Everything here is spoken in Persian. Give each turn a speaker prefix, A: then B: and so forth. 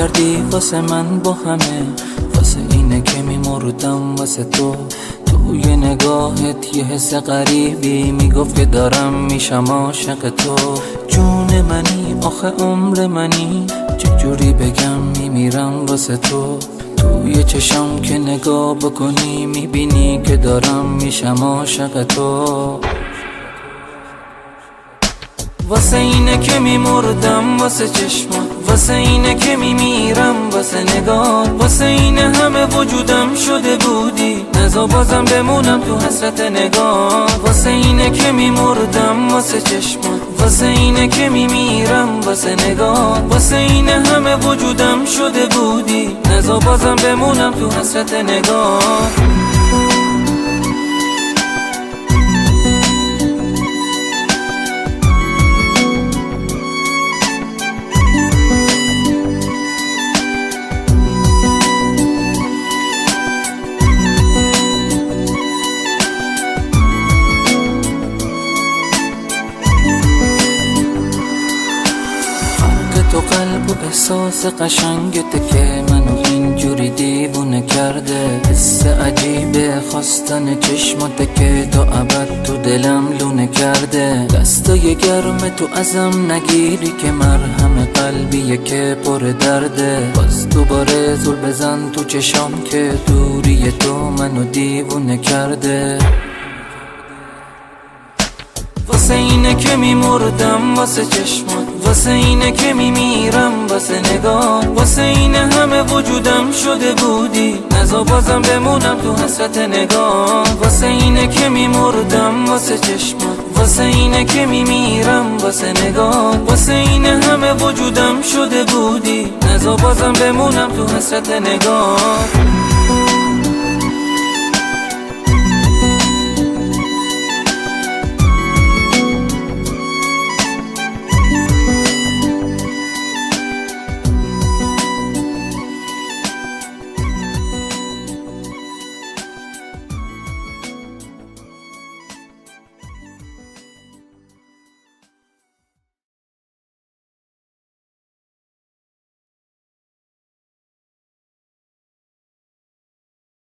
A: کردی واسه من با همه، واسه اینه که میمردم واسه تو. توی نگاهت یه حس غریبی میگفت که دارم میشم عاشق تو. جون منی آخه عمر منی، چجوری بگم میمیرم واسه تو. توی چشم که نگاه بکنی میبینی که دارم میشم عاشق تو. واسه اینه که میمردم واسه چشمات، واسه اینه که میمیرم واسه نگاه، واسه اینه همه وجودم شده بودی، نزا بازم بمونم تو حسرت نگاه. واسه اینه که میمردم واسه چشمات، واسه اینه که میمیرم واسه نگاه، واسه اینه همه وجودم شده بودی، نزا بازم بمونم تو حسرت نگاه. تو قلب و احساس قشنگته که منو اینجوری دیوونه کرده. حس عجیبه خواستن چشماته که تا ابد تو دلم لونه کرده. دستای گرم تو ازم نگیری که مرهم قلبیه که پر درده. باز دوباره زل بزن تو چشام که دوری تو منو دیوونه کرده. واسه اینه که میمردم واسه چشمات، واسه اینه که میمیرم واسه نگاه، واسه اینه همه وجودم شده بودی، نزا بازم بمونم تو حسرت نگاه. واسه اینه که میمردم واسه چشمات، واسه اینه که میمیرم واسه نگاه، واسه اینه همه وجودم شده بودی، نزا بازم بمونم تو حسرت نگاه.